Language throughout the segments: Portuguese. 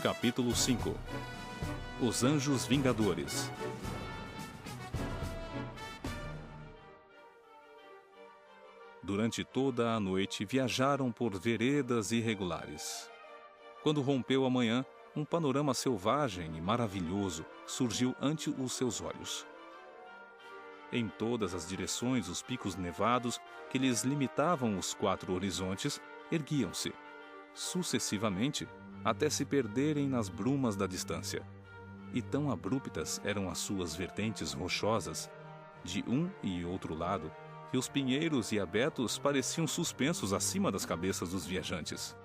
Capítulo 5. Os Anjos Vingadores. Durante toda a noite viajaram por veredas irregulares. Quando rompeu a manhã, um panorama selvagem e maravilhoso surgiu ante os seus olhos. Em todas as direções, os picos nevados que lhes limitavam os 4 horizontes erguiam-se, sucessivamente, até se perderem nas brumas da distância. E tão abruptas eram as suas vertentes rochosas, de um e outro lado, que os pinheiros e abetos pareciam suspensos acima das cabeças dos viajantes.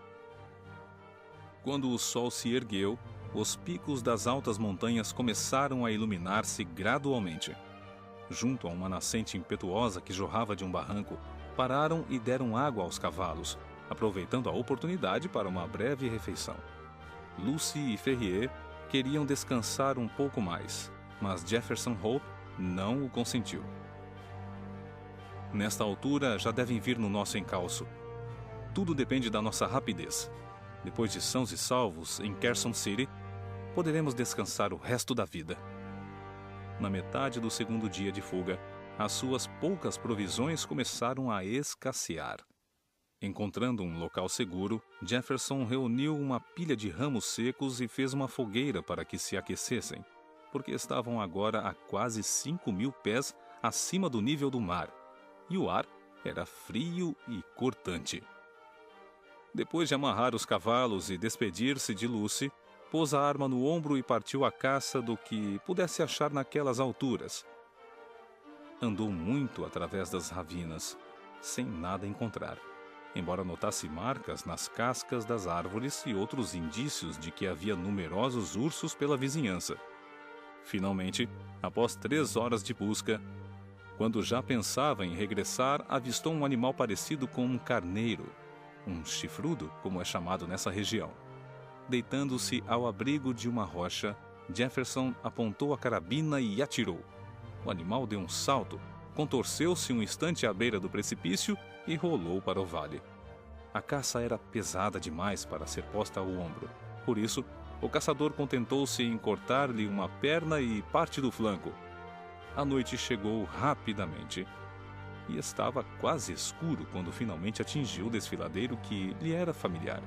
Quando o sol se ergueu, os picos das altas montanhas começaram a iluminar-se gradualmente. Junto a uma nascente impetuosa que jorrava de um barranco, pararam e deram água aos cavalos, aproveitando a oportunidade para uma breve refeição. Lucy e Ferrier queriam descansar um pouco mais, mas Jefferson Hope não o consentiu. Nesta altura já devem vir no nosso encalço. Tudo depende da nossa rapidez. Depois de sãos e salvos em Carson City, poderemos descansar o resto da vida. Na metade do segundo dia de fuga, as suas poucas provisões começaram a escassear. Encontrando um local seguro, Jefferson reuniu uma pilha de ramos secos e fez uma fogueira para que se aquecessem, porque estavam agora a quase 5.000 pés acima do nível do mar, e o ar era frio e cortante. Depois de amarrar os cavalos e despedir-se de Lucy, pôs a arma no ombro e partiu à caça do que pudesse achar naquelas alturas. Andou muito através das ravinas, sem nada encontrar, embora notasse marcas nas cascas das árvores e outros indícios de que havia numerosos ursos pela vizinhança. Finalmente, após 3 horas de busca, quando já pensava em regressar, avistou um animal parecido com um carneiro, um chifrudo, como é chamado nessa região. Deitando-se ao abrigo de uma rocha, Jefferson apontou a carabina e atirou. O animal deu um salto, contorceu-se um instante à beira do precipício e rolou para o vale. A caça era pesada demais para ser posta ao ombro. Por isso, o caçador contentou-se em cortar-lhe uma perna e parte do flanco. A noite chegou rapidamente e estava quase escuro quando finalmente atingiu o desfiladeiro que lhe era familiar.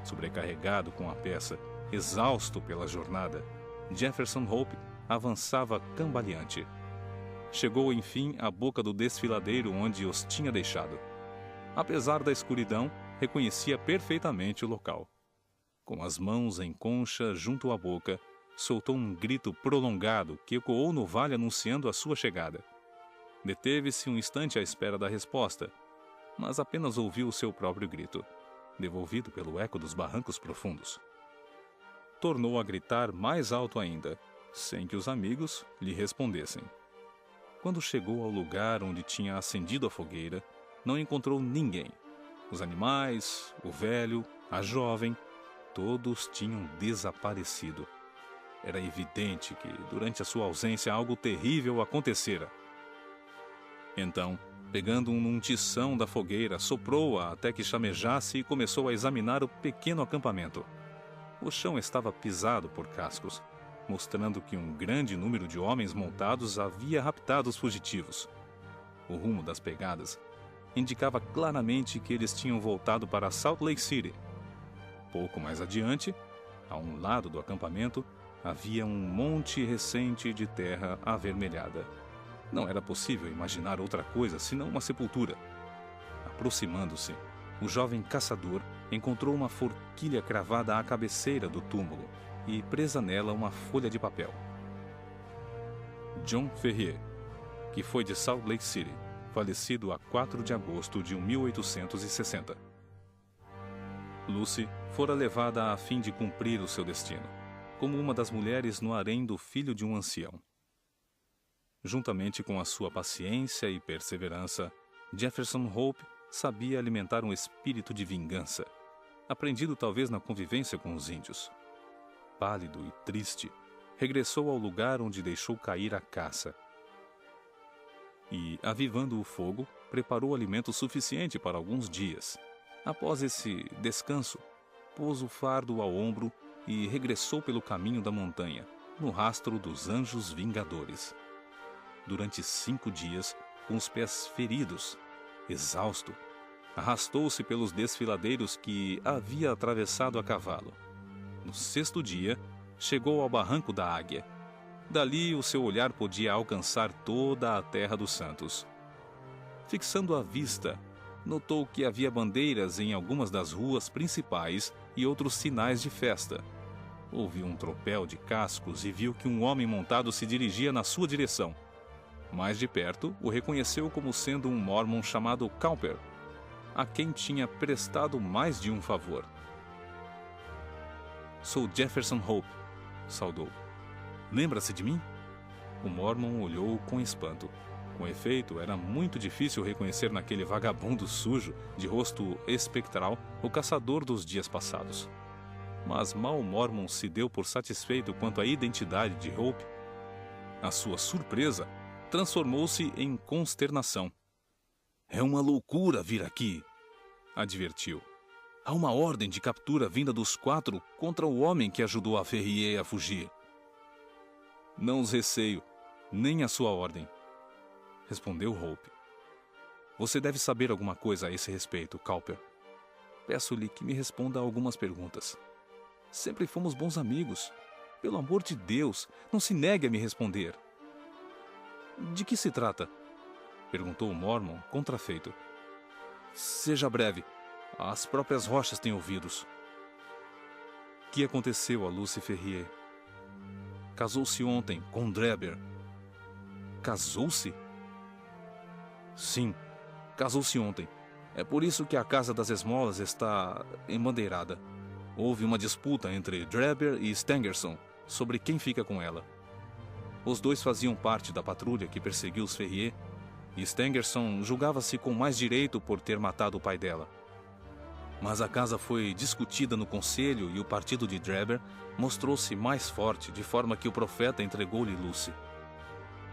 Sobrecarregado com a peça, exausto pela jornada, Jefferson Hope avançava cambaleante. Chegou, enfim, à boca do desfiladeiro onde os tinha deixado. Apesar da escuridão, reconhecia perfeitamente o local. Com as mãos em concha junto à boca, soltou um grito prolongado que ecoou no vale anunciando a sua chegada. Deteve-se um instante à espera da resposta, mas apenas ouviu o seu próprio grito, devolvido pelo eco dos barrancos profundos. Tornou a gritar mais alto ainda, sem que os amigos lhe respondessem. Quando chegou ao lugar onde tinha acendido a fogueira, não encontrou ninguém. Os animais, o velho, a jovem, todos tinham desaparecido. Era evidente que, durante a sua ausência, algo terrível acontecera. Então, pegando um tição da fogueira, soprou-a até que chamejasse e começou a examinar o pequeno acampamento. O chão estava pisado por cascos, mostrando que um grande número de homens montados havia raptado os fugitivos. O rumo das pegadas indicava claramente que eles tinham voltado para Salt Lake City. Pouco mais adiante, a um lado do acampamento, havia um monte recente de terra avermelhada. Não era possível imaginar outra coisa senão uma sepultura. Aproximando-se, o jovem caçador encontrou uma forquilha cravada à cabeceira do túmulo e presa nela uma folha de papel. John Ferrier, que foi de Salt Lake City, falecido a 4 de agosto de 1860. Lucy fora levada a fim de cumprir o seu destino, como uma das mulheres no harém do filho de um ancião. Juntamente com a sua paciência e perseverança, Jefferson Hope sabia alimentar um espírito de vingança, aprendido talvez na convivência com os índios. Pálido e triste, regressou ao lugar onde deixou cair a caça. E, avivando o fogo, preparou alimento suficiente para alguns dias. Após esse descanso, pôs o fardo ao ombro e regressou pelo caminho da montanha, no rastro dos anjos vingadores. Durante 5 dias, com os pés feridos, exausto, arrastou-se pelos desfiladeiros que havia atravessado a cavalo. No 6º dia, chegou ao barranco da Águia. Dali o seu olhar podia alcançar toda a terra dos santos. Fixando a vista, notou que havia bandeiras em algumas das ruas principais e outros sinais de festa. Ouviu um tropel de cascos e viu que um homem montado se dirigia na sua direção. Mais de perto, o reconheceu como sendo um mormon chamado Cowper, a quem tinha prestado mais de um favor. "Sou Jefferson Hope", saudou. "Lembra-se de mim?" O mormon olhou com espanto. Com efeito, era muito difícil reconhecer naquele vagabundo sujo, de rosto espectral, o caçador dos dias passados. Mas mal o mormon se deu por satisfeito quanto à identidade de Hope, a sua surpresa transformou-se em consternação. "É uma loucura vir aqui", advertiu. "Há uma ordem de captura vinda dos 4 contra o homem que ajudou a Ferrier a fugir." "Não os receio, nem a sua ordem", respondeu Hope. "Você deve saber alguma coisa a esse respeito, Cowper. Peço-lhe que me responda a algumas perguntas. Sempre fomos bons amigos. Pelo amor de Deus, não se negue a me responder." "De que se trata?" perguntou o mormon, contrafeito. "Seja breve. As próprias rochas têm ouvidos." "Que aconteceu a Lucy Ferrier?" "Casou-se ontem com Drebber." "Casou-se?" "Sim, casou-se ontem. É por isso que a Casa das Esmolas está embandeirada. Houve uma disputa entre Drebber e Stangerson sobre quem fica com ela. Os dois faziam parte da patrulha que perseguiu os Ferrier, e Stangerson julgava-se com mais direito por ter matado o pai dela. Mas a casa foi discutida no conselho e o partido de Drebber mostrou-se mais forte, de forma que o profeta entregou-lhe Lucy.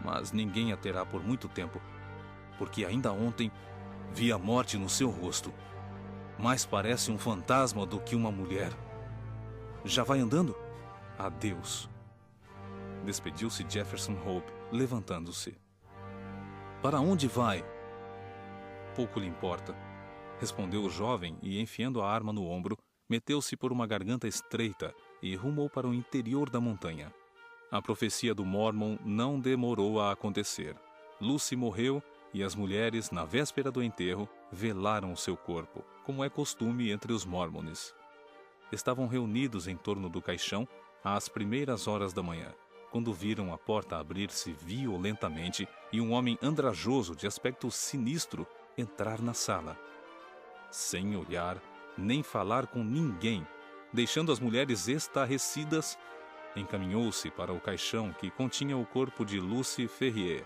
Mas ninguém a terá por muito tempo, porque ainda ontem vi a morte no seu rosto. Mais parece um fantasma do que uma mulher. Já vai andando? Adeus." Despediu-se Jefferson Hope, levantando-se. "Para onde vai?" "Pouco lhe importa", respondeu o jovem e, enfiando a arma no ombro, meteu-se por uma garganta estreita e rumou para o interior da montanha. A profecia do mormon não demorou a acontecer. Lucy morreu e as mulheres, na véspera do enterro, velaram o seu corpo, como é costume entre os mormones. Estavam reunidos em torno do caixão às primeiras horas da manhã, quando viram a porta abrir-se violentamente e um homem andrajoso de aspecto sinistro entrar na sala. Sem olhar, nem falar com ninguém, deixando as mulheres estarrecidas, encaminhou-se para o caixão que continha o corpo de Lucy Ferrier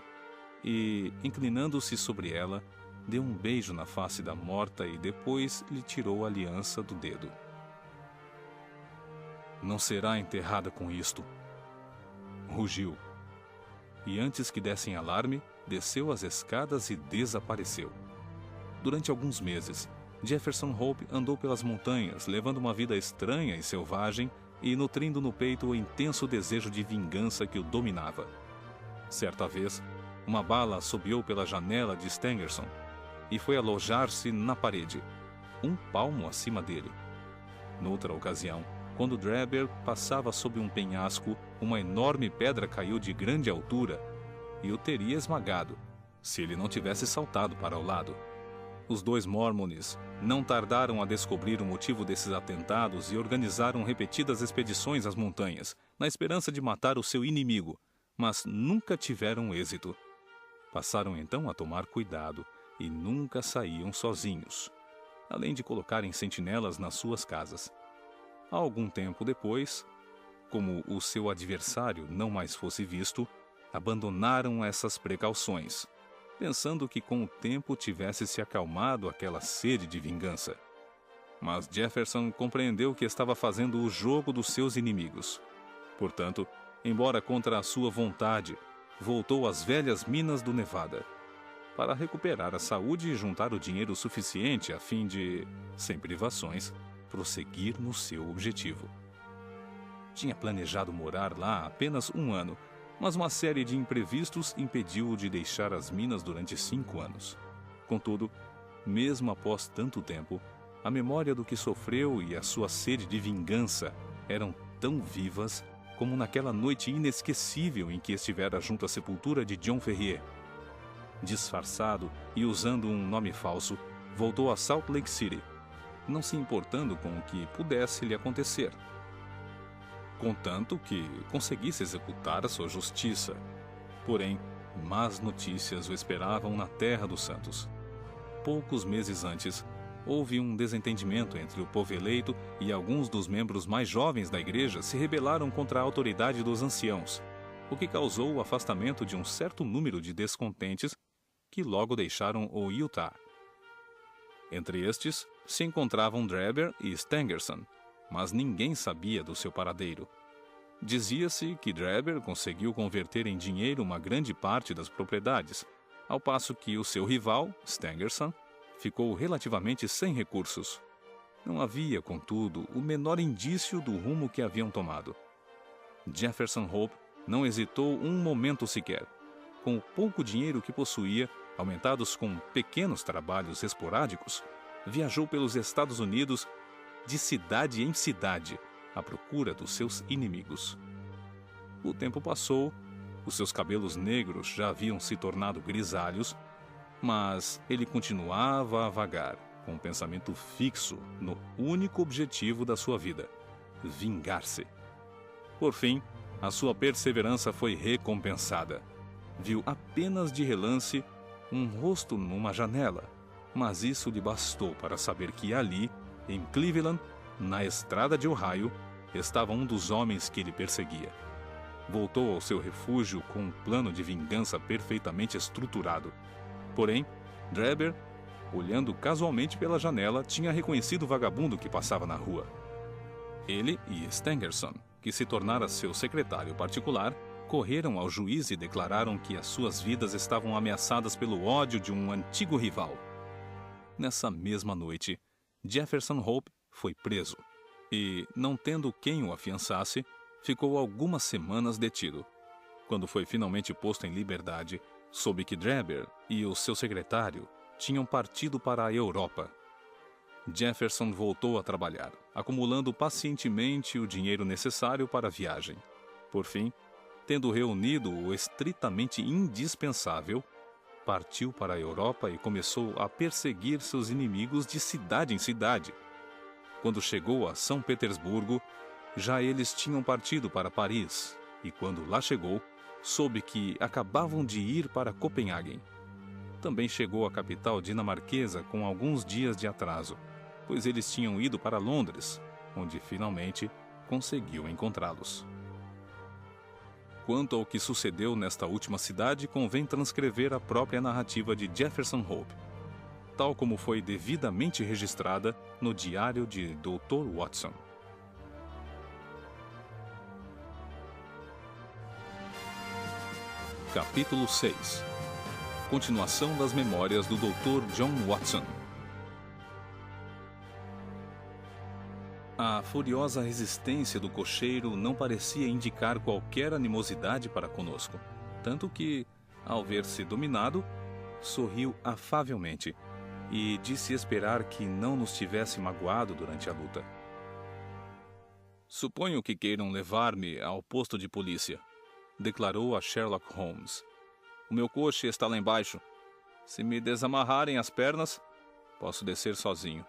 e, inclinando-se sobre ela, deu um beijo na face da morta e depois lhe tirou a aliança do dedo. "Não será enterrada com isto", rugiu. E antes que dessem alarme, desceu as escadas e desapareceu. Durante alguns meses, Jefferson Hope andou pelas montanhas, levando uma vida estranha e selvagem e nutrindo no peito o intenso desejo de vingança que o dominava. Certa vez, uma bala assobiou pela janela de Stangerson e foi alojar-se na parede, 1 palmo acima dele. Noutra ocasião, quando Drebber passava sob um penhasco, uma enorme pedra caiu de grande altura e o teria esmagado, se ele não tivesse saltado para o lado. Os 2 mormones não tardaram a descobrir o motivo desses atentados e organizaram repetidas expedições às montanhas, na esperança de matar o seu inimigo, mas nunca tiveram êxito. Passaram então a tomar cuidado e nunca saíam sozinhos, além de colocarem sentinelas nas suas casas. Algum tempo depois, como o seu adversário não mais fosse visto, abandonaram essas precauções, pensando que com o tempo tivesse se acalmado aquela sede de vingança. Mas Jefferson compreendeu que estava fazendo o jogo dos seus inimigos. Portanto, embora contra a sua vontade, voltou às velhas minas do Nevada, para recuperar a saúde e juntar o dinheiro suficiente a fim de, sem privações, prosseguir no seu objetivo. Tinha planejado morar lá apenas 1 ano, mas uma série de imprevistos impediu-o de deixar as minas durante 5 anos. Contudo, mesmo após tanto tempo, a memória do que sofreu e a sua sede de vingança eram tão vivas como naquela noite inesquecível em que estivera junto à sepultura de John Ferrier. Disfarçado e usando um nome falso, voltou a Salt Lake City, não se importando com o que pudesse lhe acontecer, contanto que conseguisse executar a sua justiça. Porém, más notícias o esperavam na Terra dos Santos. Poucos meses antes, houve um desentendimento entre o povo eleito e alguns dos membros mais jovens da igreja se rebelaram contra a autoridade dos anciãos, o que causou o afastamento de um certo número de descontentes que logo deixaram o Utah. Entre estes se encontravam Drebber e Stangerson, mas ninguém sabia do seu paradeiro. Dizia-se que Drebber conseguiu converter em dinheiro uma grande parte das propriedades, ao passo que o seu rival, Stangerson, ficou relativamente sem recursos. Não havia, contudo, o menor indício do rumo que haviam tomado. Jefferson Hope não hesitou um momento sequer. Com o pouco dinheiro que possuía, aumentados com pequenos trabalhos esporádicos, viajou pelos Estados Unidos de cidade em cidade, à procura dos seus inimigos. O tempo passou, os seus cabelos negros já haviam se tornado grisalhos, mas ele continuava a vagar, com um pensamento fixo no único objetivo da sua vida: vingar-se. Por fim, a sua perseverança foi recompensada. Viu apenas de relance um rosto numa janela, mas isso lhe bastou para saber que ali, em Cleveland, na estrada de Ohio, estava um dos homens que ele perseguia. Voltou ao seu refúgio com um plano de vingança perfeitamente estruturado. Porém, Drebber, olhando casualmente pela janela, tinha reconhecido o vagabundo que passava na rua. Ele e Stangerson, que se tornara seu secretário particular, correram ao juiz e declararam que as suas vidas estavam ameaçadas pelo ódio de um antigo rival. Nessa mesma noite, Jefferson Hope foi preso e, não tendo quem o afiançasse, ficou algumas semanas detido. Quando foi finalmente posto em liberdade, soube que Drebber e o seu secretário tinham partido para a Europa. Jefferson voltou a trabalhar, acumulando pacientemente o dinheiro necessário para a viagem. Por fim, tendo reunido o estritamente indispensável, partiu para a Europa e começou a perseguir seus inimigos de cidade em cidade. Quando chegou a São Petersburgo, já eles tinham partido para Paris, e quando lá chegou, soube que acabavam de ir para Copenhague. Também chegou à capital dinamarquesa com alguns dias de atraso, pois eles tinham ido para Londres, onde finalmente conseguiu encontrá-los. Quanto ao que sucedeu nesta última cidade, convém transcrever a própria narrativa de Jefferson Hope, tal como foi devidamente registrada no diário de Dr. Watson. Capítulo 6. Continuação das memórias do Dr. John Watson. A furiosa resistência do cocheiro não parecia indicar qualquer animosidade para conosco, tanto que, ao ver-se dominado, sorriu afavelmente e disse esperar que não nos tivesse magoado durante a luta. "Suponho que queiram levar-me ao posto de polícia", declarou a Sherlock Holmes. "O meu coche está lá embaixo. Se me desamarrarem as pernas, posso descer sozinho.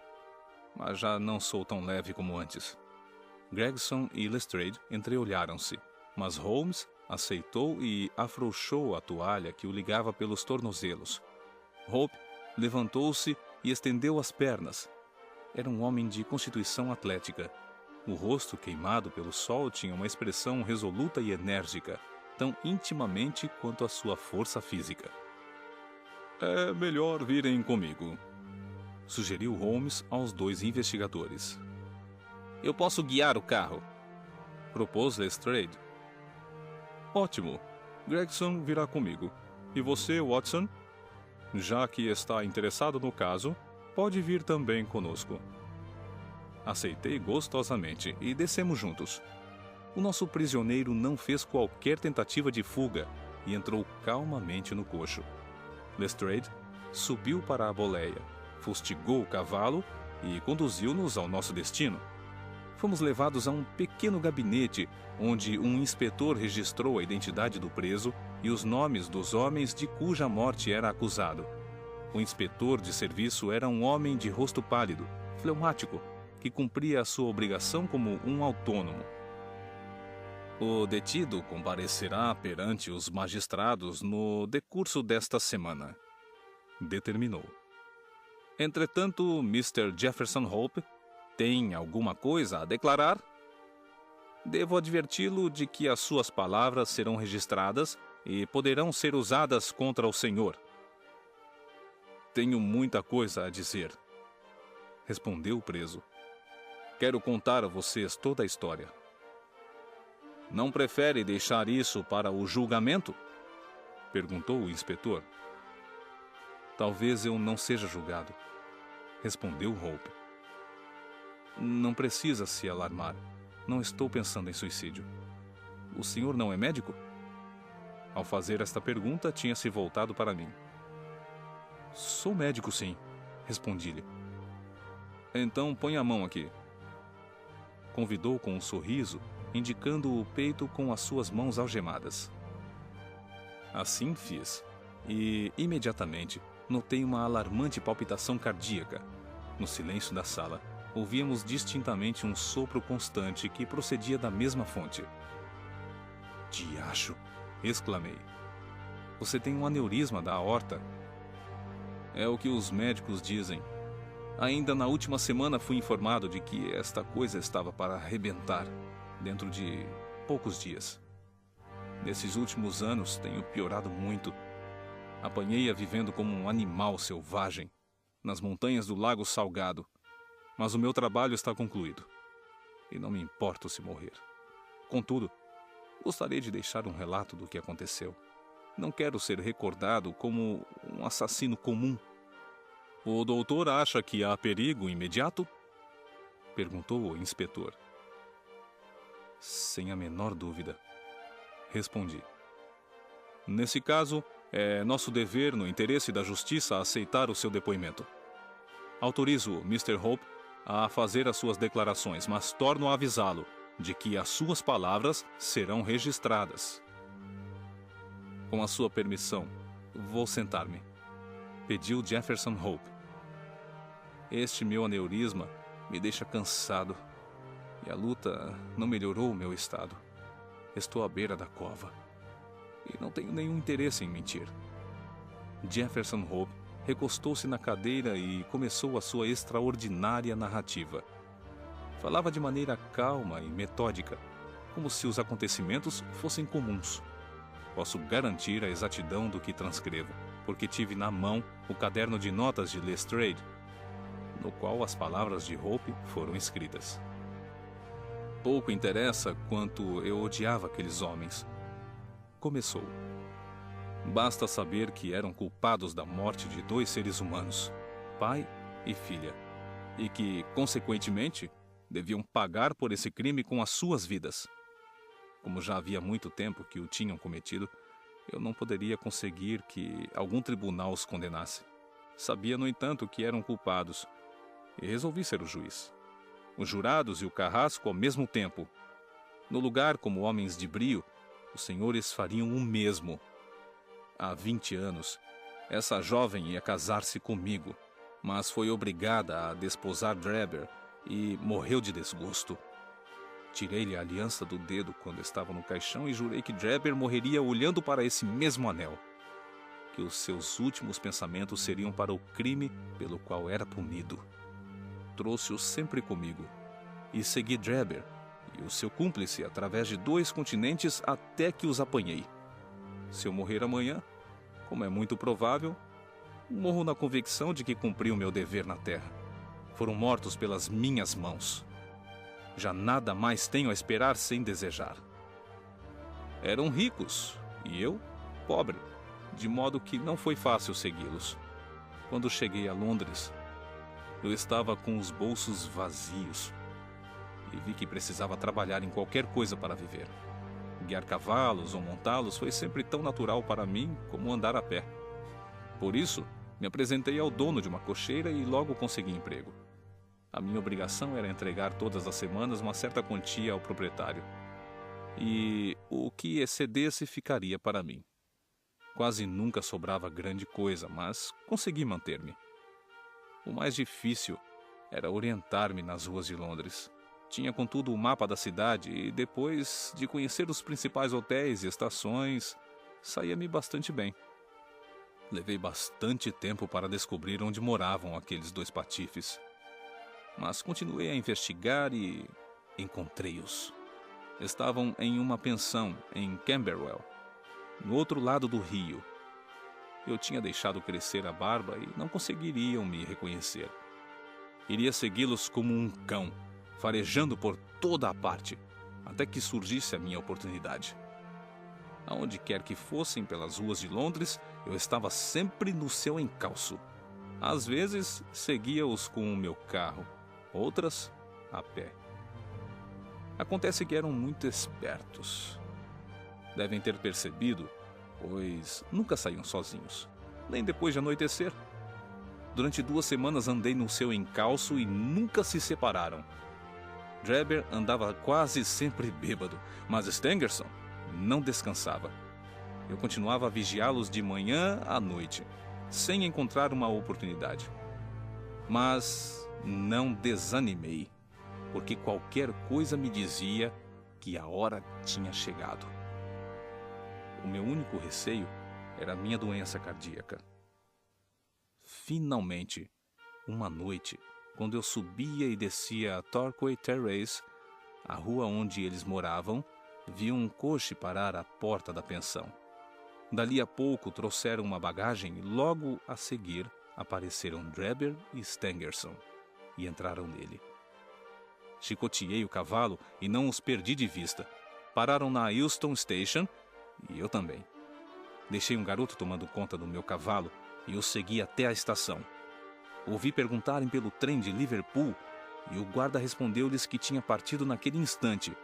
Mas já não sou tão leve como antes." Gregson e Lestrade entreolharam-se, mas Holmes aceitou e afrouxou a toalha que o ligava pelos tornozelos. Hope levantou-se e estendeu as pernas. Era um homem de constituição atlética. O rosto queimado pelo sol tinha uma expressão resoluta e enérgica, tão intimamente quanto a sua força física. "É melhor virem comigo", sugeriu Holmes aos dois investigadores. "Eu posso guiar o carro", propôs Lestrade. "Ótimo. Gregson virá comigo. E você, Watson? Já que está interessado no caso, pode vir também conosco." Aceitei gostosamente e descemos juntos. O nosso prisioneiro não fez qualquer tentativa de fuga e entrou calmamente no cocho. Lestrade subiu para a boleia, fustigou o cavalo e conduziu-nos ao nosso destino. Fomos levados a um pequeno gabinete, onde um inspetor registrou a identidade do preso e os nomes dos homens de cuja morte era acusado. O inspetor de serviço era um homem de rosto pálido, fleumático, que cumpria a sua obrigação como um autônomo. O detido comparecerá perante os magistrados no decurso desta semana, determinou. Entretanto, Mr. Jefferson Hope tem alguma coisa a declarar? Devo adverti-lo de que as suas palavras serão registradas e poderão ser usadas contra o senhor. Tenho muita coisa a dizer, respondeu o preso. Quero contar a vocês toda a história. Não prefere deixar isso para o julgamento? Perguntou o inspetor. Talvez eu não seja julgado, respondeu Hope. Não precisa se alarmar. Não estou pensando em suicídio. O senhor não é médico? Ao fazer esta pergunta, tinha se voltado para mim. Sou médico, sim, respondi-lhe. Então põe a mão aqui. Convidou com um sorriso, indicando o peito com as suas mãos algemadas. Assim fiz, e, imediatamente, notei uma alarmante palpitação cardíaca. No silêncio da sala, ouvíamos distintamente um sopro constante que procedia da mesma fonte. Diacho! Exclamei. Você tem um aneurisma da aorta. É o que os médicos dizem. Ainda na última semana fui informado de que esta coisa estava para arrebentar dentro de poucos dias. Nesses últimos anos tenho piorado muito. Apanhei-a vivendo como um animal selvagem, nas montanhas do Lago Salgado. Mas o meu trabalho está concluído. E não me importo se morrer. Contudo, gostaria de deixar um relato do que aconteceu. Não quero ser recordado como um assassino comum. O doutor acha que há perigo imediato? Perguntou o inspetor. Sem a menor dúvida, respondi. Nesse caso, é nosso dever, no interesse da justiça, aceitar o seu depoimento. Autorizo Mr. Hope a fazer as suas declarações, mas torno a avisá-lo de que as suas palavras serão registradas. Com a sua permissão, vou sentar-me, pediu Jefferson Hope. Este meu aneurisma me deixa cansado e a luta não melhorou o meu estado. Estou à beira da cova e não tenho nenhum interesse em mentir. Jefferson Hope recostou-se na cadeira e começou a sua extraordinária narrativa. Falava de maneira calma e metódica, como se os acontecimentos fossem comuns. Posso garantir a exatidão do que transcrevo, porque tive na mão o caderno de notas de Lestrade, no qual as palavras de Hope foram escritas. Pouco interessa quanto eu odiava aqueles homens. Começou. Basta saber que eram culpados da morte de 2 seres humanos, pai e filha, e que, consequentemente, deviam pagar por esse crime com as suas vidas. Como já havia muito tempo que o tinham cometido, eu não poderia conseguir que algum tribunal os condenasse. Sabia, no entanto, que eram culpados, e resolvi ser o juiz. Os jurados e o carrasco ao mesmo tempo. No lugar, como homens de brio, os senhores fariam o mesmo. Há 20 anos, essa jovem ia casar-se comigo, mas foi obrigada a desposar Drebber e morreu de desgosto. Tirei-lhe a aliança do dedo quando estava no caixão e jurei que Drebber morreria olhando para esse mesmo anel, que os seus últimos pensamentos seriam para o crime pelo qual era punido. Trouxe-o sempre comigo e segui Drebber e o seu cúmplice através de 2 continentes até que os apanhei. Se eu morrer amanhã, como é muito provável, morro na convicção de que cumpri o meu dever na terra. Foram mortos pelas minhas mãos. Já nada mais tenho a esperar sem desejar. Eram ricos e eu, pobre, de modo que não foi fácil segui-los. Quando cheguei a Londres, eu estava com os bolsos vazios e vi que precisava trabalhar em qualquer coisa para viver. Guiar cavalos ou montá-los foi sempre tão natural para mim como andar a pé. Por isso, me apresentei ao dono de uma cocheira e logo consegui emprego. A minha obrigação era entregar todas as semanas uma certa quantia ao proprietário. E o que excedesse ficaria para mim. Quase nunca sobrava grande coisa, mas consegui manter-me. O mais difícil era orientar-me nas ruas de Londres. Tinha, contudo, o mapa da cidade e, depois de conhecer os principais hotéis e estações, saía-me bastante bem. Levei bastante tempo para descobrir onde moravam aqueles dois patifes. Mas continuei a investigar e encontrei-os. Estavam em uma pensão em Camberwell, no outro lado do rio. Eu tinha deixado crescer a barba e não conseguiriam me reconhecer. Iria segui-los como um cão, farejando por toda a parte, até que surgisse a minha oportunidade. Aonde quer que fossem pelas ruas de Londres, eu estava sempre no seu encalço. Às vezes, seguia-os com o meu carro, outras, a pé. Acontece que eram muito espertos. Devem ter percebido, pois nunca saíam sozinhos, nem depois de anoitecer. Durante 2 semanas andei no seu encalço e nunca se separaram. Drebber andava quase sempre bêbado, mas Stangerson não descansava. Eu continuava a vigiá-los de manhã à noite, sem encontrar uma oportunidade. Mas não desanimei, porque qualquer coisa me dizia que a hora tinha chegado. O meu único receio era a minha doença cardíaca. Finalmente, uma noite, quando eu subia e descia a Torquay Terrace, a rua onde eles moravam, vi um coche parar à porta da pensão. Dali a pouco trouxeram uma bagagem e logo a seguir apareceram Drebber e Stangerson e entraram nele. Chicoteei o cavalo e não os perdi de vista. Pararam na Euston Station e eu também. Deixei um garoto tomando conta do meu cavalo e os segui até a estação. Ouvi perguntarem pelo trem de Liverpool e o guarda respondeu-lhes que tinha partido naquele instante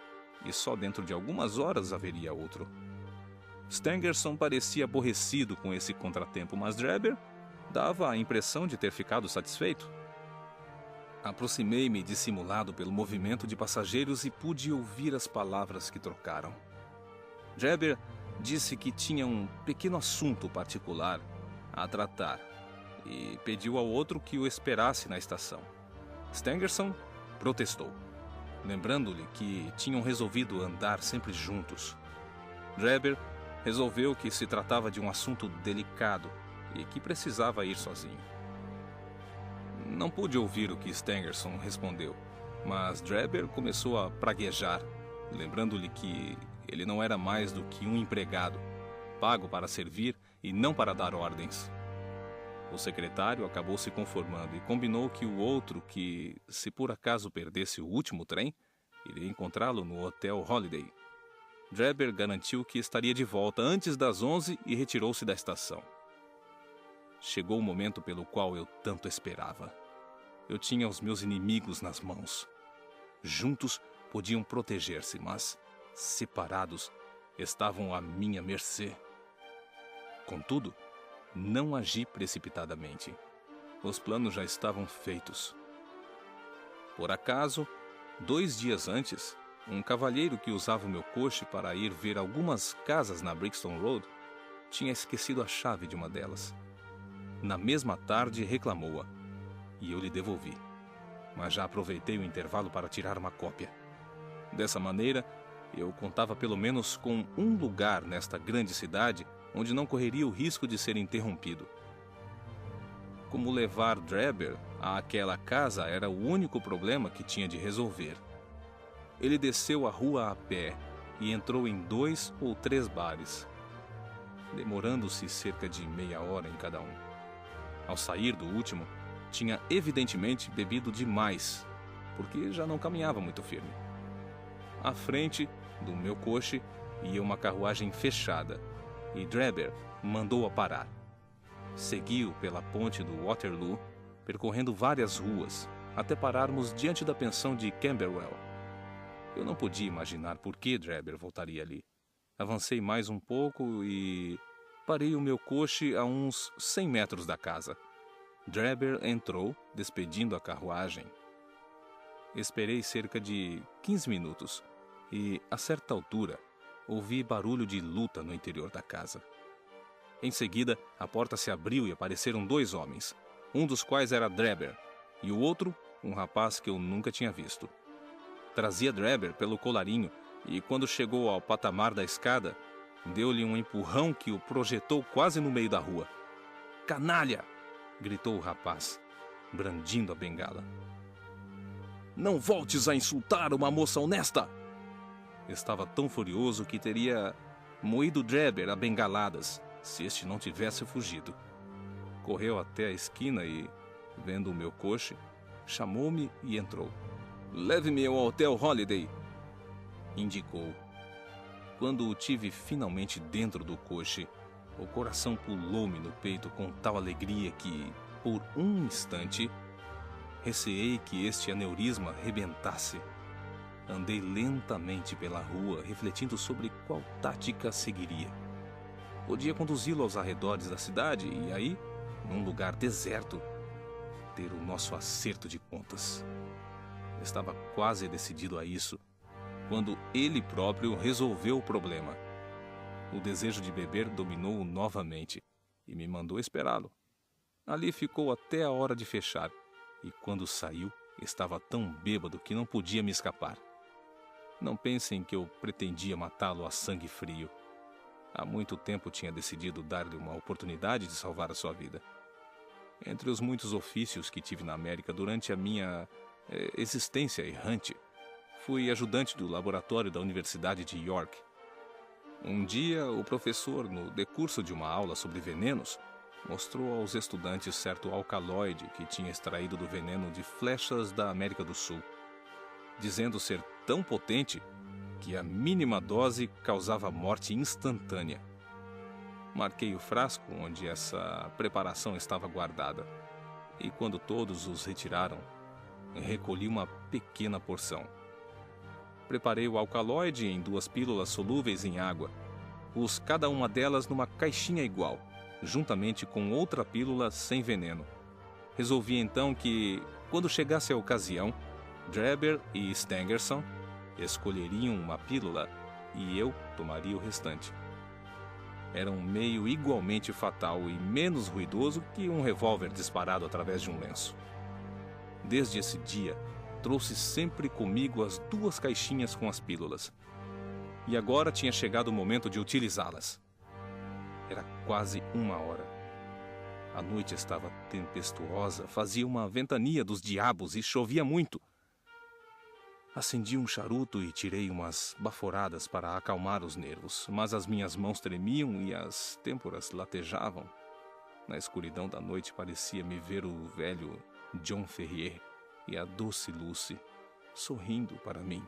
e só dentro de algumas horas haveria outro. Stangerson parecia aborrecido com esse contratempo, mas Drebber dava a impressão de ter ficado satisfeito. Aproximei-me dissimulado pelo movimento de passageiros e pude ouvir as palavras que trocaram. Drebber disse que tinha um pequeno assunto particular a tratar e pediu ao outro que o esperasse na estação. Stangerson protestou, lembrando-lhe que tinham resolvido andar sempre juntos. Drebber resolveu que se tratava de um assunto delicado e que precisava ir sozinho. Não pude ouvir o que Stangerson respondeu, mas Drebber começou a praguejar, lembrando-lhe que ele não era mais do que um empregado, pago para servir e não para dar ordens. O secretário acabou se conformando e combinou que o outro, que, se por acaso perdesse o último trem, iria encontrá-lo no Hotel Holiday. Drebber garantiu que estaria de volta antes das 11 e retirou-se da estação. Chegou o momento pelo qual eu tanto esperava. Eu tinha os meus inimigos nas mãos. Juntos podiam proteger-se, mas, separados, estavam à minha mercê. Contudo, não agi precipitadamente. Os planos já estavam feitos. Por acaso, 2 dias antes, um cavalheiro que usava o meu coche para ir ver algumas casas na Brixton Road tinha esquecido a chave de uma delas. Na mesma tarde reclamou-a, e eu lhe devolvi. Mas já aproveitei o intervalo para tirar uma cópia. Dessa maneira, eu contava pelo menos com um lugar nesta grande cidade onde não correria o risco de ser interrompido. Como levar Drebber àquela casa era o único problema que tinha de resolver. Ele desceu a rua a pé e entrou em 2 ou 3 bares, demorando-se cerca de meia hora em cada um. Ao sair do último, tinha evidentemente bebido demais, porque já não caminhava muito firme. À frente do meu coche ia uma carruagem fechada, e Drebber mandou-a parar. Seguiu pela ponte do Waterloo, percorrendo várias ruas, até pararmos diante da pensão de Camberwell. Eu não podia imaginar por que Drebber voltaria ali. Avancei mais um pouco e parei o meu coche a uns 100 metros da casa. Drebber entrou, despedindo a carruagem. Esperei cerca de 15 minutos e, a certa altura, ouvi barulho de luta no interior da casa. Em seguida, a porta se abriu e apareceram 2 homens, um dos quais era Drebber, e o outro, um rapaz que eu nunca tinha visto. Trazia Drebber pelo colarinho e, quando chegou ao patamar da escada, deu-lhe um empurrão que o projetou quase no meio da rua. "Canalha!" gritou o rapaz, brandindo a bengala. "Não voltes a insultar uma moça honesta!" Estava tão furioso que teria moído Drebber a bengaladas, se este não tivesse fugido. Correu até a esquina e, vendo o meu coche, chamou-me e entrou. "Leve-me ao Hotel Holiday", indicou. Quando o tive finalmente dentro do coche, o coração pulou-me no peito com tal alegria que, por um instante, receei que este aneurisma rebentasse. Andei lentamente pela rua, refletindo sobre qual tática seguiria. Podia conduzi-lo aos arredores da cidade e aí, num lugar deserto, ter o nosso acerto de contas. Estava quase decidido a isso, quando ele próprio resolveu o problema. O desejo de beber dominou-o novamente e me mandou esperá-lo. Ali ficou até a hora de fechar, e quando saiu, estava tão bêbado que não podia me escapar. Não pensem que eu pretendia matá-lo a sangue frio. Há muito tempo tinha decidido dar-lhe uma oportunidade de salvar a sua vida. Entre os muitos ofícios que tive na América durante a minha existência errante, fui ajudante do laboratório da Universidade de York. Um dia, o professor, no decurso de uma aula sobre venenos, mostrou aos estudantes certo alcaloide que tinha extraído do veneno de flechas da América do Sul, dizendo ser tão potente que a mínima dose causava morte instantânea. Marquei o frasco onde essa preparação estava guardada, e quando todos os retiraram, recolhi uma pequena porção. Preparei o alcaloide em 2 pílulas solúveis em água, pus cada uma delas numa caixinha igual, juntamente com outra pílula sem veneno. Resolvi então que, quando chegasse a ocasião, Drebber e Stangerson escolheriam uma pílula e eu tomaria o restante. Era um meio igualmente fatal e menos ruidoso que um revólver disparado através de um lenço. Desde esse dia, trouxe sempre comigo as 2 caixinhas com as pílulas. E agora tinha chegado o momento de utilizá-las. Era quase 1h. A noite estava tempestuosa, fazia uma ventania dos diabos e chovia muito. Acendi um charuto e tirei umas baforadas para acalmar os nervos, mas as minhas mãos tremiam e as têmporas latejavam. Na escuridão da noite parecia-me ver o velho John Ferrier e a doce Lucy sorrindo para mim.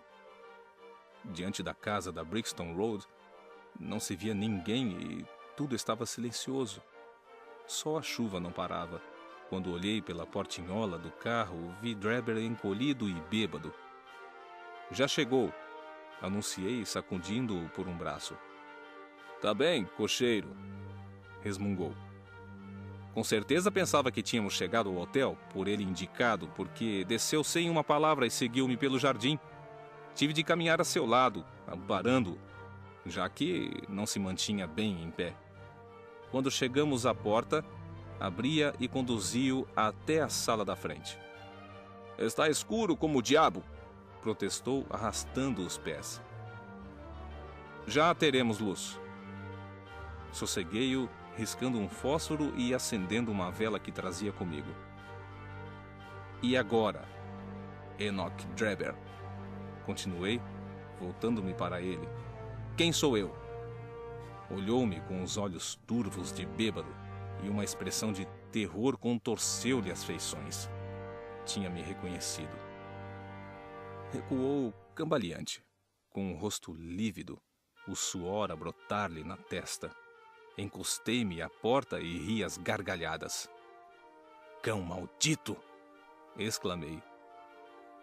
Diante da casa da Brixton Road, não se via ninguém e tudo estava silencioso. Só a chuva não parava. Quando olhei pela portinhola do carro, vi Drebber encolhido e bêbado. "Já chegou", anunciei, sacudindo-o por um braço. "Tá bem, cocheiro", resmungou. Com certeza pensava que tínhamos chegado ao hotel, por ele indicado, porque desceu sem uma palavra e seguiu-me pelo jardim. Tive de caminhar a seu lado, amparando-o, já que não se mantinha bem em pé. Quando chegamos à porta, abria e conduziu até a sala da frente. "Está escuro como o diabo", protestou, arrastando os pés. "Já teremos luz." Sosseguei-o, riscando um fósforo e acendendo uma vela que trazia comigo. "E agora, Enoch Drebber?" continuei, voltando-me para ele. "Quem sou eu?" Olhou-me com os olhos turvos de bêbado e uma expressão de terror contorceu-lhe as feições. Tinha me reconhecido. Recuou cambaleante, com o rosto lívido, o suor a brotar-lhe na testa. Encostei-me à porta e ri às gargalhadas. "Cão maldito!" exclamei.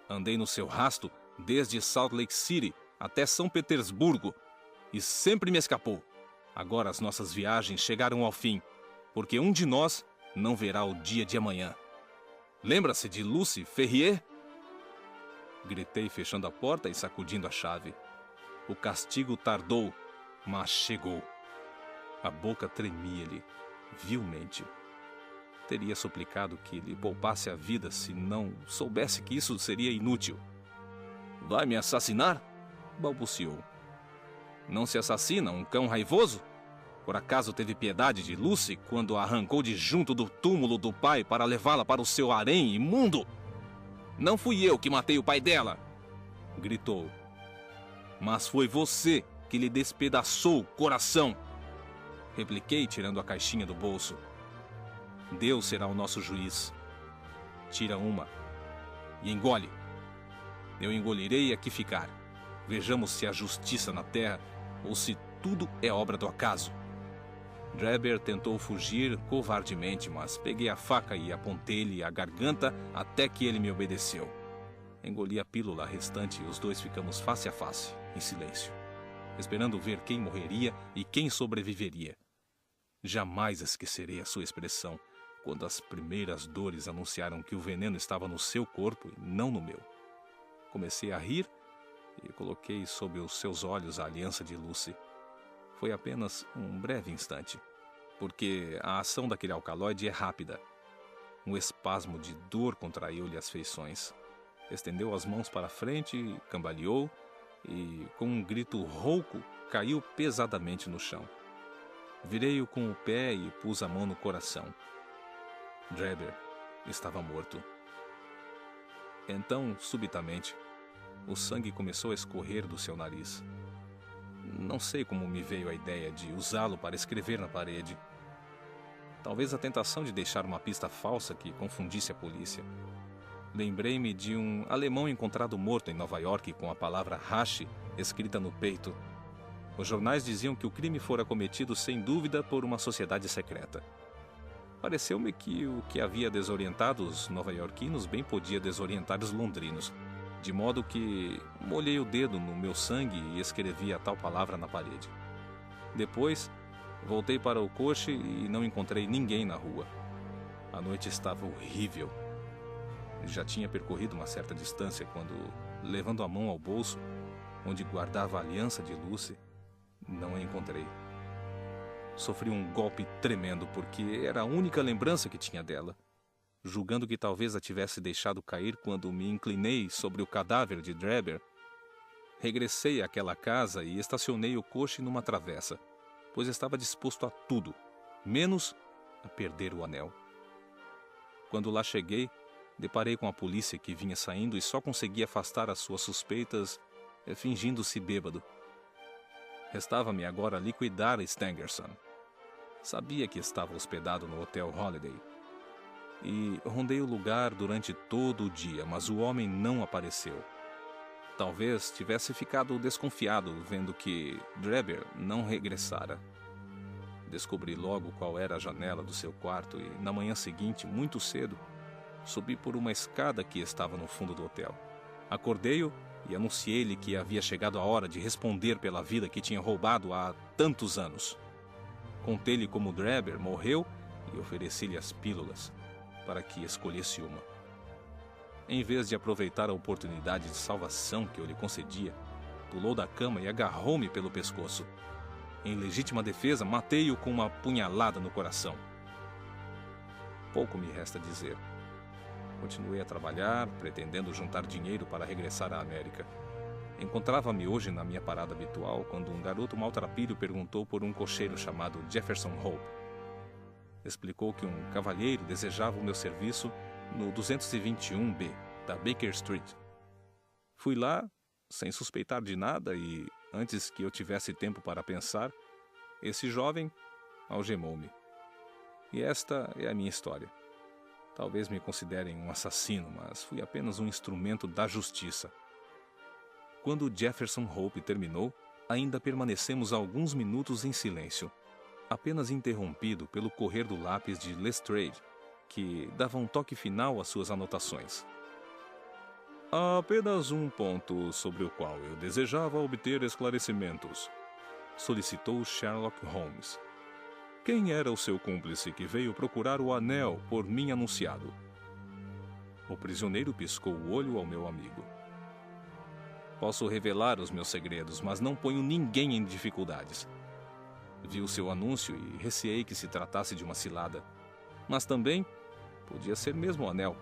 "Andei no seu rasto desde Salt Lake City até São Petersburgo, e sempre me escapou. Agora as nossas viagens chegaram ao fim, porque um de nós não verá o dia de amanhã. Lembra-se de Lucy Ferrier? Gritei, fechando a porta e sacudindo a chave. O castigo tardou, mas chegou. A boca tremia-lhe, vilmente. Teria suplicado que lhe poupasse a vida se não soubesse que isso seria inútil. Vai me assassinar? Balbuciou. Não se assassina um cão raivoso? Por acaso teve piedade de Lucy quando a arrancou de junto do túmulo do pai para levá-la para o seu harém imundo? Não fui eu que matei o pai dela! Gritou. Mas foi você que lhe despedaçou o coração! Repliquei, tirando a caixinha do bolso. Deus será o nosso juiz. Tira uma e engole. Eu engolirei e aqui ficar. Vejamos se há justiça na terra ou se tudo é obra do acaso. Drebber tentou fugir covardemente, mas peguei a faca e apontei-lhe a garganta até que ele me obedeceu. Engoli a pílula restante e os dois ficamos face a face, em silêncio, esperando ver quem morreria e quem sobreviveria. Jamais esquecerei a sua expressão quando as primeiras dores anunciaram que o veneno estava no seu corpo e não no meu. Comecei a rir e coloquei sob os seus olhos a aliança de Lucy. Foi apenas um breve instante, porque a ação daquele alcaloide é rápida. Um espasmo de dor contraiu-lhe as feições. Estendeu as mãos para frente, cambaleou e, com um grito rouco, caiu pesadamente no chão. Virei-o com o pé e pus a mão no coração. Drebber estava morto. Então, subitamente, o sangue começou a escorrer do seu nariz. Não sei como me veio a ideia de usá-lo para escrever na parede. Talvez a tentação de deixar uma pista falsa que confundisse a polícia. Lembrei-me de um alemão encontrado morto em Nova York com a palavra Hashi escrita no peito. Os jornais diziam que o crime fora cometido sem dúvida por uma sociedade secreta. Pareceu-me que o que havia desorientado os nova-iorquinos bem podia desorientar os londrinos, de modo que molhei o dedo no meu sangue e escrevi a tal palavra na parede. Depois, voltei para o coche e não encontrei ninguém na rua. A noite estava horrível. Já tinha percorrido uma certa distância quando, levando a mão ao bolso, onde guardava a aliança de Lucy, não a encontrei. Sofri um golpe tremendo porque era a única lembrança que tinha dela. Julgando que talvez a tivesse deixado cair quando me inclinei sobre o cadáver de Drebber, regressei àquela casa e estacionei o coche numa travessa, pois estava disposto a tudo, menos a perder o anel. Quando lá cheguei, deparei com a polícia que vinha saindo e só consegui afastar as suas suspeitas fingindo-se bêbado. Restava-me agora liquidar Stangerson. Sabia que estava hospedado no Hotel Holiday. E rondei o lugar durante todo o dia, mas o homem não apareceu. Talvez tivesse ficado desconfiado vendo que Drebber não regressara. Descobri logo qual era a janela do seu quarto e, na manhã seguinte, muito cedo, subi por uma escada que estava no fundo do hotel. Acordei-o e anunciei-lhe que havia chegado a hora de responder pela vida que tinha roubado há tantos anos. Contei-lhe como Drebber morreu e ofereci-lhe as pílulas para que escolhesse uma. Em vez de aproveitar a oportunidade de salvação que eu lhe concedia, pulou da cama e agarrou-me pelo pescoço. Em legítima defesa, matei-o com uma punhalada no coração. Pouco me resta dizer. Continuei a trabalhar, pretendendo juntar dinheiro para regressar à América. Encontrava-me hoje na minha parada habitual quando um garoto maltrapilho perguntou por um cocheiro chamado Jefferson Hope. Explicou que um cavalheiro desejava o meu serviço no 221B da Baker Street. Fui lá, sem suspeitar de nada e, antes que eu tivesse tempo para pensar, esse jovem algemou-me. E esta é a minha história. Talvez me considerem um assassino, mas fui apenas um instrumento da justiça. Quando Jefferson Hope terminou, ainda permanecemos alguns minutos em silêncio, apenas interrompido pelo correr do lápis de Lestrade, que dava um toque final às suas anotações. Há apenas um ponto sobre o qual eu desejava obter esclarecimentos, solicitou Sherlock Holmes. Quem era o seu cúmplice que veio procurar o anel por mim anunciado? O prisioneiro piscou o olho ao meu amigo. Posso revelar os meus segredos, mas não ponho ninguém em dificuldades. Vi o seu anúncio e receei que se tratasse de uma cilada. Mas também podia ser mesmo o anel.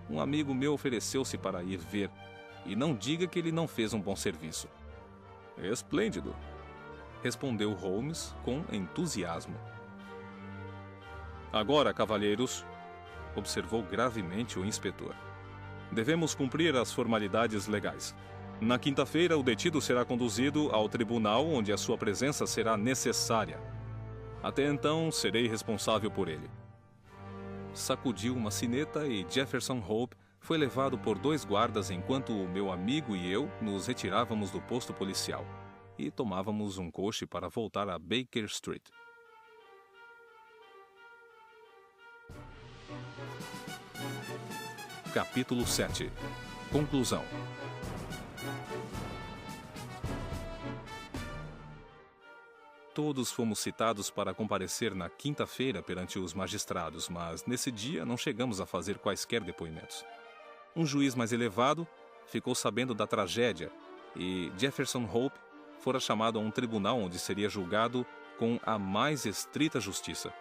Um amigo meu ofereceu-se para ir ver, e não diga que ele não fez um bom serviço. Esplêndido, respondeu Holmes com entusiasmo. Agora, cavalheiros, observou gravemente o inspetor, devemos cumprir as formalidades legais. Na quinta-feira, o detido será conduzido ao tribunal onde a sua presença será necessária. Até então, serei responsável por ele. Sacudiu uma sineta e Jefferson Hope foi levado por 2 guardas enquanto o meu amigo e eu nos retirávamos do posto policial e tomávamos um coche para voltar a Baker Street. Capítulo 7. Conclusão. Todos fomos citados para comparecer na quinta-feira perante os magistrados, mas nesse dia não chegamos a fazer quaisquer depoimentos. Um juiz mais elevado ficou sabendo da tragédia e Jefferson Hope fora chamado a um tribunal onde seria julgado com a mais estrita justiça.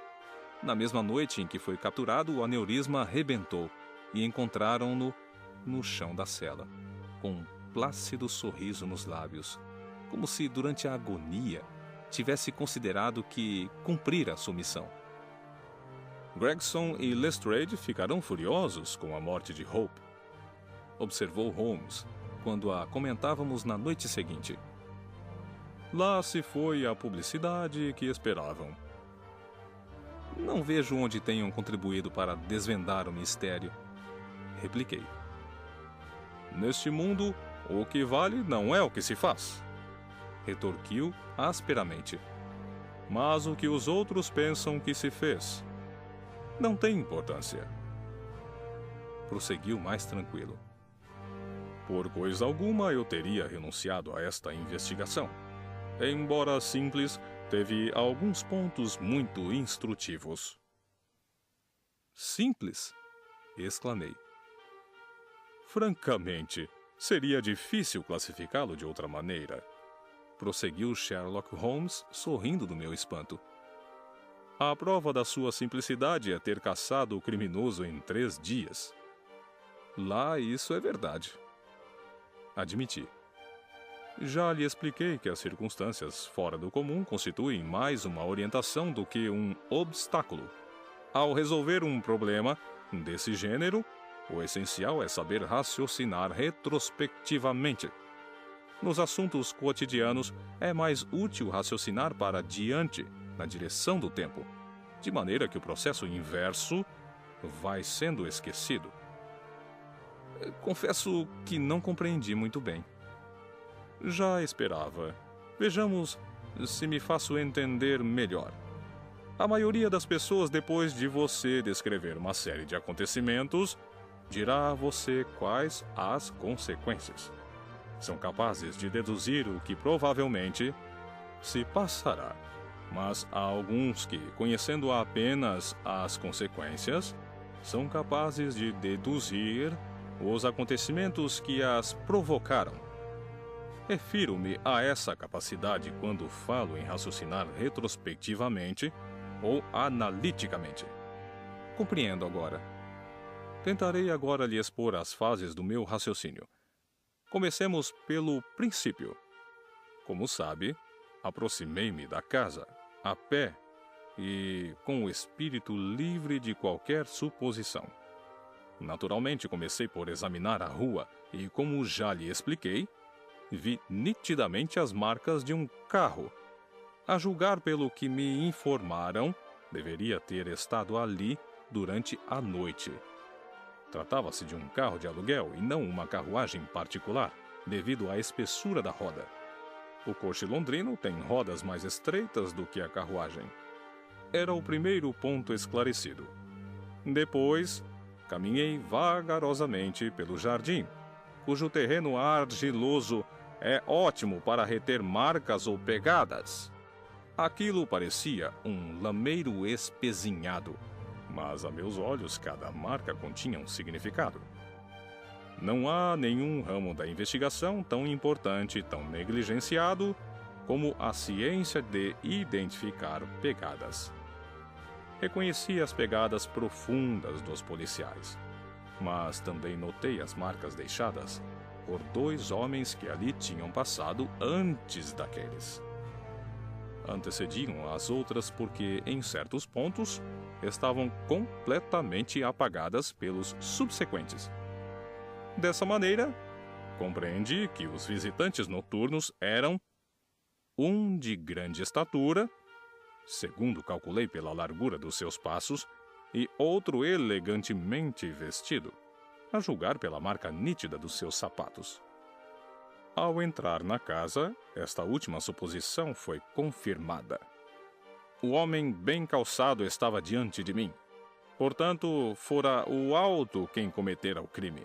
Na mesma noite em que foi capturado, o aneurisma rebentou e encontraram-no no chão da cela, com um plácido sorriso nos lábios, como se durante a agonia tivesse considerado que cumprira a sua missão. Gregson e Lestrade ficaram furiosos com a morte de Hope, observou Holmes, quando a comentávamos na noite seguinte. Lá se foi a publicidade que esperavam. Não vejo onde tenham contribuído para desvendar o mistério, repliquei. Neste mundo, o que vale não é o que se faz, retorquiu asperamente. Mas o que os outros pensam que se fez não tem importância. Prosseguiu mais tranquilo. Por coisa alguma eu teria renunciado a esta investigação. Embora simples, teve alguns pontos muito instrutivos. Simples? Exclamei. Francamente, seria difícil classificá-lo de outra maneira, prosseguiu Sherlock Holmes, sorrindo do meu espanto. A prova da sua simplicidade é ter caçado o criminoso em 3 dias. Lá isso é verdade, admiti. Já lhe expliquei que as circunstâncias fora do comum constituem mais uma orientação do que um obstáculo. Ao resolver um problema desse gênero, o essencial é saber raciocinar retrospectivamente. Nos assuntos cotidianos, é mais útil raciocinar para diante, na direção do tempo, de maneira que o processo inverso vai sendo esquecido. Confesso que não compreendi muito bem. Já esperava. Vejamos se me faço entender melhor. A maioria das pessoas, depois de você descrever uma série de acontecimentos, dirá a você quais as consequências. São capazes de deduzir o que provavelmente se passará. Mas há alguns que, conhecendo apenas as consequências, são capazes de deduzir os acontecimentos que as provocaram. Refiro-me a essa capacidade quando falo em raciocinar retrospectivamente ou analiticamente. Compreendo agora. Tentarei agora lhe expor as fases do meu raciocínio. Comecemos pelo princípio. Como sabe, aproximei-me da casa, a pé e com o espírito livre de qualquer suposição. Naturalmente, comecei por examinar a rua e, como já lhe expliquei, vi nitidamente as marcas de um carro. A julgar pelo que me informaram, deveria ter estado ali durante a noite. Tratava-se de um carro de aluguel e não uma carruagem particular, devido à espessura da roda. O coche londrino tem rodas mais estreitas do que a carruagem. Era o primeiro ponto esclarecido. Depois, caminhei vagarosamente pelo jardim, cujo terreno argiloso é ótimo para reter marcas ou pegadas. Aquilo parecia um lameiro espezinhado, mas a meus olhos cada marca continha um significado. Não há nenhum ramo da investigação tão importante e tão negligenciado como a ciência de identificar pegadas. Reconheci as pegadas profundas dos policiais, mas também notei as marcas deixadas por 2 homens que ali tinham passado antes daqueles. Antecediam as outras porque, em certos pontos, estavam completamente apagadas pelos subsequentes. Dessa maneira, compreendi que os visitantes noturnos eram um de grande estatura, segundo calculei pela largura dos seus passos, e outro elegantemente vestido, a julgar pela marca nítida dos seus sapatos. Ao entrar na casa, esta última suposição foi confirmada. O homem bem calçado estava diante de mim. Portanto, fora o alto quem cometera o crime.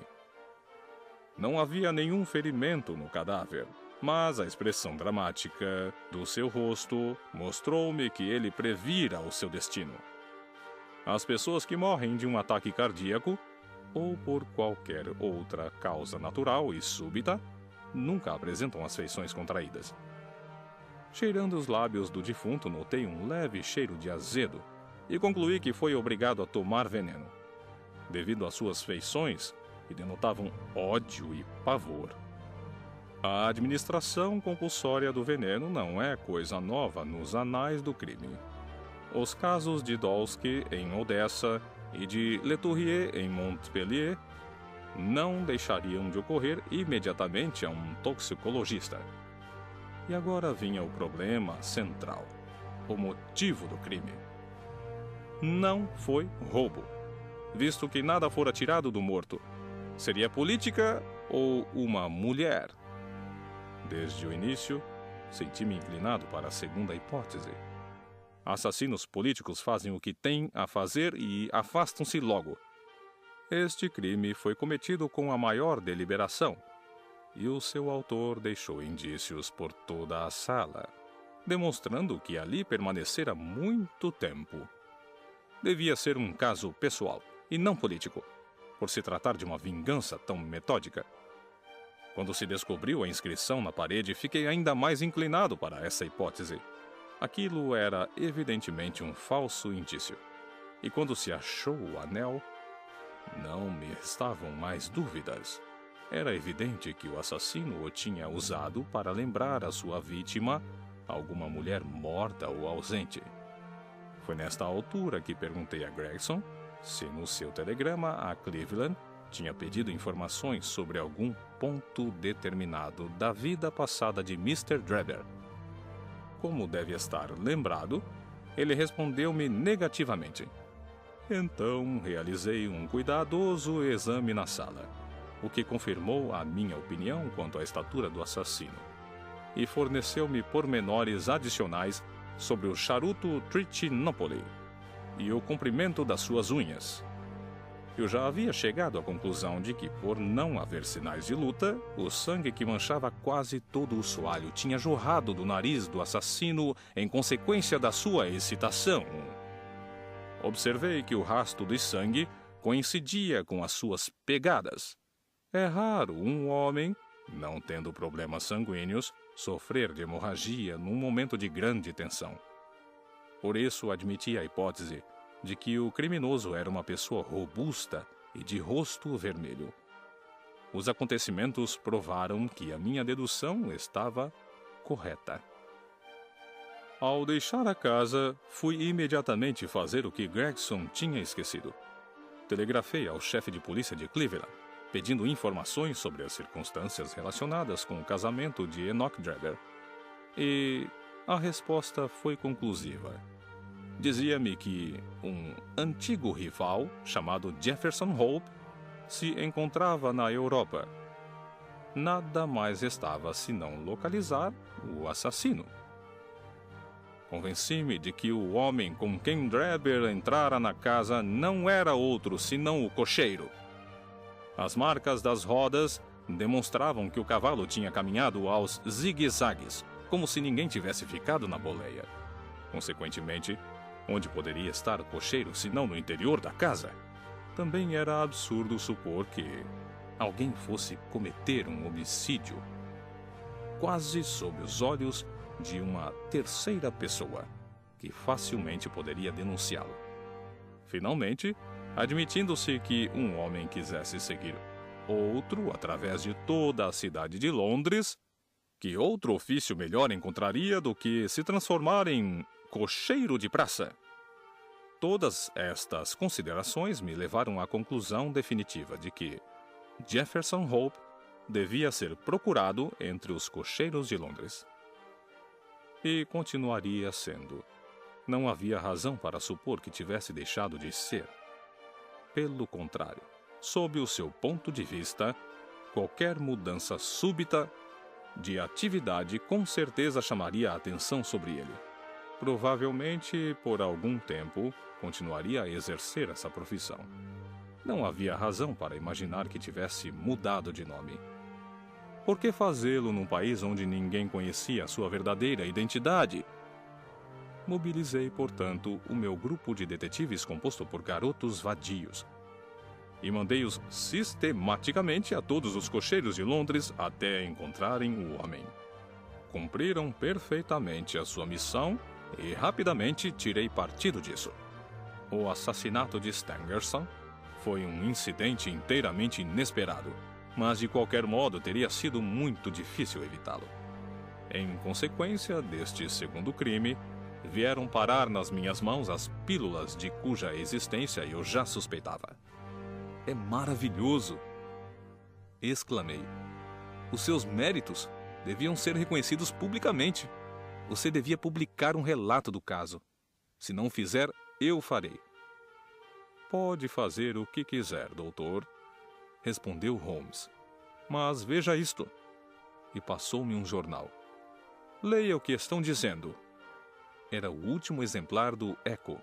Não havia nenhum ferimento no cadáver, mas a expressão dramática do seu rosto mostrou-me que ele previra o seu destino. As pessoas que morrem de um ataque cardíaco, ou por qualquer outra causa natural e súbita, nunca apresentam as feições contraídas. Cheirando os lábios do defunto, notei um leve cheiro de azedo e concluí que foi obrigado a tomar veneno, devido às suas feições que denotavam ódio e pavor. A administração compulsória do veneno não é coisa nova nos anais do crime. Os casos de Dolsky em Odessa e de Letourrier em Montpellier não deixariam de ocorrer imediatamente a um toxicologista. E agora vinha o problema central, o motivo do crime. Não foi roubo, visto que nada fora tirado do morto. Seria política ou uma mulher? Desde o início, senti-me inclinado para a segunda hipótese. Assassinos políticos fazem o que têm a fazer e afastam-se logo. Este crime foi cometido com a maior deliberação, e o seu autor deixou indícios por toda a sala, demonstrando que ali permanecera muito tempo. Devia ser um caso pessoal e não político, por se tratar de uma vingança tão metódica. Quando se descobriu a inscrição na parede, fiquei ainda mais inclinado para essa hipótese. Aquilo era evidentemente um falso indício. E quando se achou o anel, não me restavam mais dúvidas. Era evidente que o assassino o tinha usado para lembrar a sua vítima alguma mulher morta ou ausente. Foi nesta altura que perguntei a Gregson se no seu telegrama a Cleveland tinha pedido informações sobre algum ponto determinado da vida passada de Mr. Drebber. Como deve estar lembrado, ele respondeu-me negativamente. Então realizei um cuidadoso exame na sala, o que confirmou a minha opinião quanto à estatura do assassino, e forneceu-me pormenores adicionais sobre o charuto Trichinopoly e o comprimento das suas unhas. Eu já havia chegado à conclusão de que, por não haver sinais de luta, o sangue que manchava quase todo o soalho tinha jorrado do nariz do assassino em consequência da sua excitação. Observei que o rastro de sangue coincidia com as suas pegadas. É raro um homem, não tendo problemas sanguíneos, sofrer de hemorragia num momento de grande tensão. Por isso admiti a hipótese de que o criminoso era uma pessoa robusta e de rosto vermelho. Os acontecimentos provaram que a minha dedução estava correta. Ao deixar a casa, fui imediatamente fazer o que Gregson tinha esquecido. Telegrafei ao chefe de polícia de Cleveland, pedindo informações sobre as circunstâncias relacionadas com o casamento de Enoch Drebber. E a resposta foi conclusiva. Dizia-me que um antigo rival, chamado Jefferson Hope, se encontrava na Europa. Nada mais restava senão localizar o assassino. Convenci-me de que o homem com quem Drebber entrara na casa não era outro senão o cocheiro. As marcas das rodas demonstravam que o cavalo tinha caminhado aos zigue-zagues, como se ninguém tivesse ficado na boleia. Consequentemente, onde poderia estar o cocheiro senão no interior da casa? Também era absurdo supor que alguém fosse cometer um homicídio quase sob os olhos de uma terceira pessoa, que facilmente poderia denunciá-lo. Finalmente, admitindo-se que um homem quisesse seguir outro através de toda a cidade de Londres, que outro ofício melhor encontraria do que se transformar em cocheiro de praça? Todas estas considerações me levaram à conclusão definitiva de que Jefferson Hope devia ser procurado entre os cocheiros de Londres. E continuaria sendo. Não havia razão para supor que tivesse deixado de ser. Pelo contrário, sob o seu ponto de vista, qualquer mudança súbita de atividade com certeza chamaria a atenção sobre ele. Provavelmente, por algum tempo, continuaria a exercer essa profissão. Não havia razão para imaginar que tivesse mudado de nome. Por que fazê-lo num país onde ninguém conhecia a sua verdadeira identidade? Mobilizei, portanto, o meu grupo de detetives composto por garotos vadios e mandei-os sistematicamente a todos os cocheiros de Londres até encontrarem o homem. Cumpriram perfeitamente a sua missão e rapidamente tirei partido disso. O assassinato de Stangerson foi um incidente inteiramente inesperado, mas de qualquer modo teria sido muito difícil evitá-lo. Em consequência deste segundo crime, vieram parar nas minhas mãos as pílulas de cuja existência eu já suspeitava. É maravilhoso! Exclamei. Os seus méritos deviam ser reconhecidos publicamente. Você devia publicar um relato do caso. Se não o fizer, eu farei. Pode fazer o que quiser, doutor, respondeu Holmes. Mas veja isto. E passou-me um jornal. Leia o que estão dizendo. Era o último exemplar do Echo.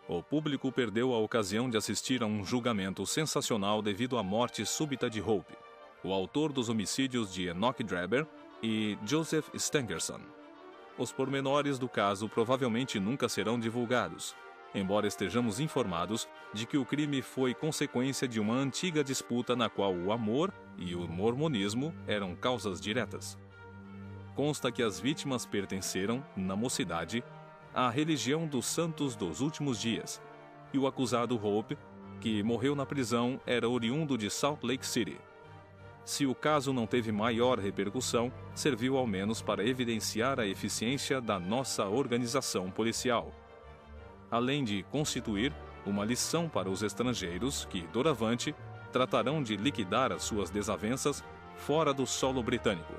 O público perdeu a ocasião de assistir a um julgamento sensacional devido à morte súbita de Hope, o autor dos homicídios de Enoch Drebber e Joseph Stangerson. Os pormenores do caso provavelmente nunca serão divulgados, embora estejamos informados de que o crime foi consequência de uma antiga disputa na qual o amor e o mormonismo eram causas diretas. Consta que as vítimas pertenceram, na mocidade, à religião dos santos dos últimos dias, e o acusado Hope, que morreu na prisão, era oriundo de Salt Lake City. Se o caso não teve maior repercussão, serviu ao menos para evidenciar a eficiência da nossa organização policial, além de constituir uma lição para os estrangeiros que, doravante, tratarão de liquidar as suas desavenças fora do solo britânico.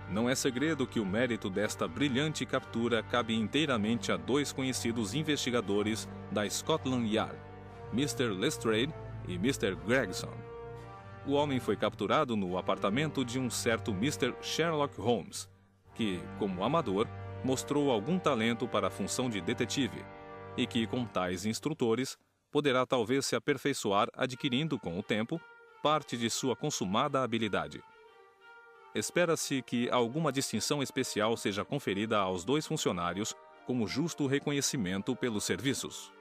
Não é segredo que o mérito desta brilhante captura cabe inteiramente a dois conhecidos investigadores da Scotland Yard, Mr. Lestrade e Mr. Gregson. O homem foi capturado no apartamento de um certo Mr. Sherlock Holmes, que, como amador, mostrou algum talento para a função de detetive, e que, com tais instrutores, poderá talvez se aperfeiçoar adquirindo, com o tempo, parte de sua consumada habilidade. Espera-se que alguma distinção especial seja conferida aos dois funcionários como justo reconhecimento pelos serviços.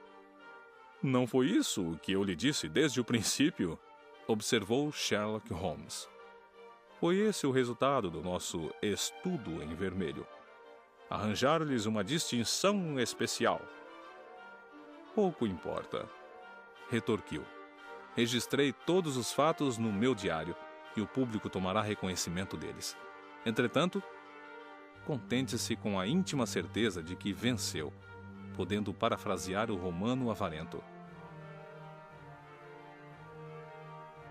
Não foi isso que eu lhe disse desde o princípio, observou Sherlock Holmes. Foi esse o resultado do nosso estudo em vermelho. Arranjar-lhes uma distinção especial. Pouco importa, retorquiu. Registrei todos os fatos no meu diário e o público tomará reconhecimento deles. Entretanto, contente-se com a íntima certeza de que venceu, podendo parafrasear o romano avarento.